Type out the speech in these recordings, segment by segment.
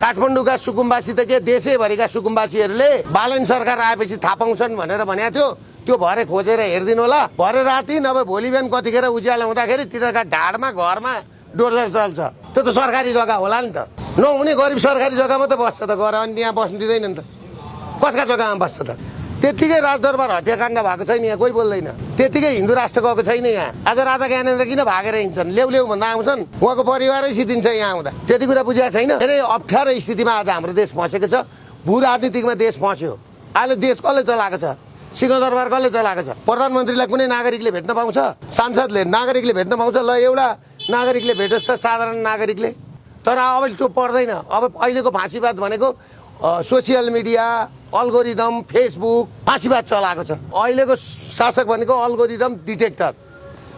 काठमाडौँका सुकुम्बासी त के देशैभरिका सुकुम्बासीहरूले बालन सरकार आएपछि थाहा पाउँछन् भनेर भनेको थियो। त्यो भरे खोजेर हेरिदिनु होला। भरे राति नभए भोलि बिहान कतिखेर उज्यालो हुँदाखेरि तिनीहरूका ढाडमा घरमा डोजर चल्छ। त्यो त सरकारी जग्गा होला नि त। नहुने गरिब सरकारी जग्गामा त बस्छ त, गएर अनि यहाँ बस्नु दिँदैन नि त। कसका जग्गामा बस्छ त? त्यतिकै राजदरबार हत्याकाण्ड भएको छैन, यहाँ कोही बोल्दैन। त्यतिकै हिन्दू राष्ट्र गएको छैन यहाँ। आज राजा ज्ञानेन्द्र किन भागेर हिँड्छन्? ल्याउ भन्दा आउँछन्, उहाँको परिवारै सिद्धिन्छ यहाँ आउँदा। त्यति कुरा बुझाएको छैन। धेरै अप्ठ्यारो स्थितिमा आज हाम्रो देश फँसेको छ। भू राजनीतिकमा देश फँस्यो। अहिले देश कसले चलाएको छ? सिंहदरबार कसले चलाएको छ? प्रधानमन्त्रीलाई कुनै नागरिकले भेट्न पाउँछ? सांसदले, नागरिकले भेट्न पाउँछ? ल एउटा नागरिकले भेटोस् त, साधारण नागरिकले। तर अब त्यो पर्दैन। अब अहिलेको फाँसीवाद भनेको सोसियल मिडिया, अल्गोरिदम, फेसबुक, फाँसीवाद चलाएको छ। अहिलेको शासक भनेको अल्गोरिदम डिटेक्टर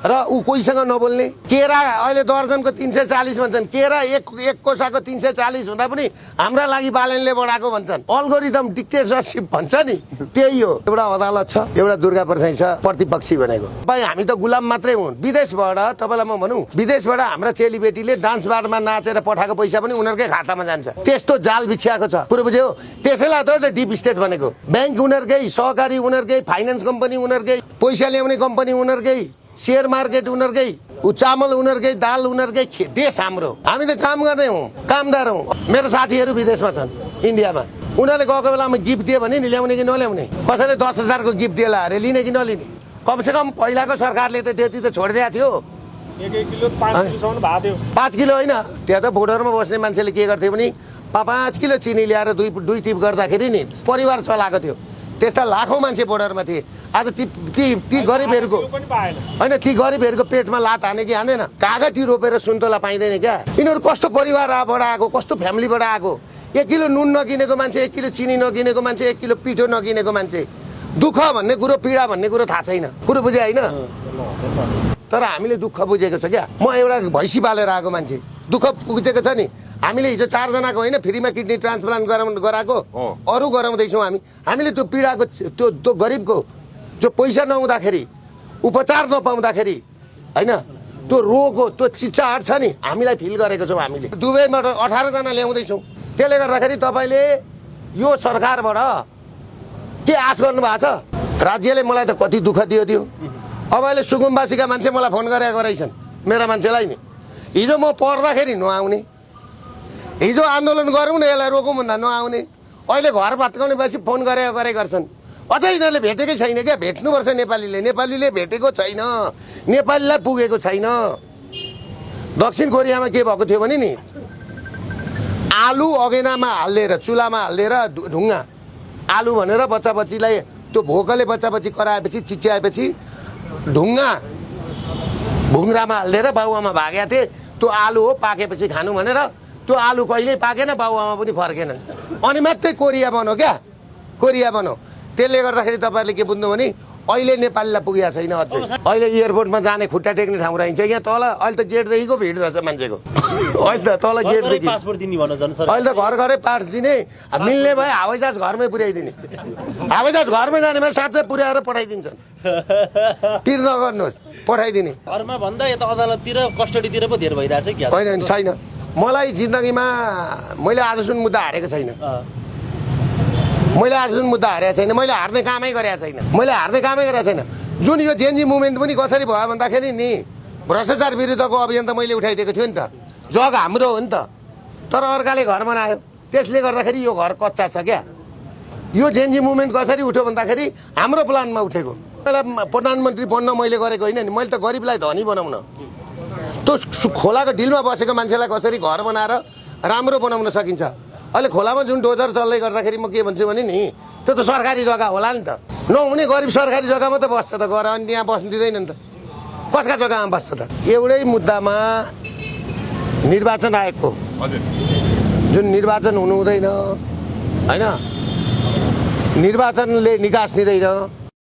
र ऊ कोहीसँग नबोल्ने। केरा अहिले दर्जनको 340 भन्छन्, केरा एक कोसाको 340 हुँदा पनि हाम्रा लागि बालनले बढाएको भन्छन्। अल्गोरिदम डिक्टेटरसिप भन्छ नि, त्यही हो। एउटा अदालत छ, एउटा दुर्गा प्रसाई छ प्रतिपक्षी भनेको। भाइ हामी त गुलाम मात्रै हुन्। विदेशबाट तपाईँलाई म भनौँ, विदेशबाट हाम्रा चेलीबेटीले डान्स बारमा नाचेर पठाएको पैसा पनि उनीहरूकै खातामा जान्छ। त्यस्तो जाल बिछ्याएको छ, कुरो बुझ्यो? त्यसैलाई त डिप स्टेट भनेको। ब्याङ्क उनीहरूकै, सहकारी उनीहरूकै, फाइनेन्स कम्पनी उनीहरूकै, पैसा ल्याउने कम्पनी उनीहरूकै, शेयर मार्केट उनीहरूकै, चामल उनीहरूकै, दाल उनीहरूकै। देश हाम्रो, हामी त काम गर्ने हौँ, कामदार हौँ। मेरो साथीहरू विदेशमा छन्, इन्डियामा। उनीहरूले गएको बेलामा गिफ्ट दियो भने नि ल्याउने कि नल्याउने, कसैले 10,000को गिफ्ट दिएला अरे, लिने कि नलिने। कमसेकम पहिलाको सरकारले त त्यति त छोडिदिएको थियो। 1 किलो 5 किलोसम्म भएको थियो। 5 किलो होइन, त्यहाँ त बोर्डरमा बस्ने मान्छेले के गर्थ्यो भने 5 किलो चिनी ल्याएर दुई टिप गर्दाखेरि नि परिवार चलाएको थियो। त्यस्ता लाखौँ मान्छे बोर्डरमा थिए। आज ती गरिबहरूको होइन, ती गरिबहरूको पेटमा लात हाने कि हानेन? कागती रोपेर सुन्तला पाइँदैन क्या? यिनीहरू कस्तो परिवारबाट आएको, कस्तो फ्यामिलीबाट आएको? 1 किलो नुन नकिनेको मान्छे, 1 किलो चिनी नकिनेको मान्छे, 1 किलो पिठो नकिनेको मान्छे। दुःख भन्ने कुरो, पीडा भन्ने कुरो थाहा छैन। कुरो बुझे होइन? तर हामीले दुःख बुझेको छ क्या। म एउटा भैँसी पालेर आएको मान्छे, दुःख बुझेको छ नि। हामीले हिजो 4 जनाको होइन फ्रीमा किडनी ट्रान्सप्लान्ट गराएको, अरू गराउँदैछौँ हामीले। त्यो पीडाको, त्यो गरिबको जो पैसा नहुँदाखेरि, उपचार नपाउँदाखेरि होइन, त्यो रोग हो, त्यो चिच्चाहट छ नि, हामीलाई फिल गरेको छौँ हामीले। दुबईबाट 18 जना ल्याउँदैछौँ। त्यसले गर्दाखेरि तपाईँले यो सरकारबाट के आश गर्नु भएको छ? राज्यले मलाई त कति दुःख दियो। अब अहिले सुकुम्बासीका मान्छे मलाई फोन गरेका रहेछन्, मेरा मान्छेलाई नि। हिजो म पढ्दाखेरि नआउने, हिजो आन्दोलन गरौँ न यसलाई रोकौँ भन्दा नआउने, अहिले घर भत्काउने पछि फोन गरे गर्छन्। अझै यिनीहरूले भेटेकै छैन क्या? भेट्नुपर्छ नेपालीले भेटेको छैन, नेपालीलाई पुगेको छैन। दक्षिण कोरियामा के भएको थियो भने नि, आलु अगेनामा हालिदिएर, चुलामा हालिदिएर ढुङ्गा आलु भनेर बच्चा बच्चीलाई, त्यो भोकले बच्चा बच्ची कराएपछि, चिच्याएपछि ढुङ्गा भुङ्ग्रामा हालिदिएर बाउआमा भागेका थिए। त्यो आलु हो, पाकेपछि खानु भनेर। त्यो आलु कहिल्यै पाकेन, बाउआमा पनि फर्केनन्। अनि मात्रै कोरिया बन्यो क्या, कोरिया बन्यो। त्यसले गर्दाखेरि तपाईँहरूले के बुझ्नु भने अहिले नेपालीलाई पुगेको छैन अझै। अहिले एयरपोर्टमा जाने खुट्टा टेक्ने ठाउँ रहन्छ यहाँ तल। अहिले त गेटदेखिको भिड रहेछ मान्छेको। अहिले त तल गेटदेखि, अहिले त घरै पास दिने। मिल्ने भए हवाईजहाज घरमै पुर्याइदिने। हवाईजहाज घरमै जानेमा साँच्चै पुर्याएर पठाइदिन्छन्। तिर नगर्नुहोस्, पठाइदिने। घरमा भन्दा यता अदालततिर, कस्टडीतिर पो धेर भइरहेछ कि? होइन छैन। मलाई जिन्दगीमा मैले आजसम्म मुद्दा हारेको छैन। मैले हार्ने कामै गरेको छैन। जुन यो जेएनजी मुभमेन्ट पनि कसरी भयो भन्दाखेरि नि, भ्रष्टाचार विरुद्धको अभियान त मैले उठाइदिएको थियो नि त। जग हाम्रो हो नि त। तर अर्काले घर बनायो, त्यसले गर्दाखेरि यो घर कच्चा छ क्या। यो जेएनजी मुभमेन्ट कसरी उठ्यो भन्दाखेरि हाम्रो प्लानमा उठेको। प्रधानमन्त्री बन्न मैले गरेको होइन नि, मैले त गरिबलाई धनी बनाउन, त्यो खोलाको डिलमा बसेको मान्छेलाई कसरी घर बनाएर राम्रो बनाउन सकिन्छ। अहिले खोलामा जुन डोजर चल्दै गर्दाखेरि म के भन्छु भने नि, त्यो त सरकारी जग्गा होला नि त। नहुने गरिब सरकारी जग्गामा त बस्छ त, गएर अनि यहाँ बस्नु दिँदैन नि त। कसका जग्गामा बस्छ त? एउटै मुद्दामा निर्वाचन आयोगको जुन निर्वाचन हुनु हुँदैन होइन, निर्वाचनले निकास दिँदैन।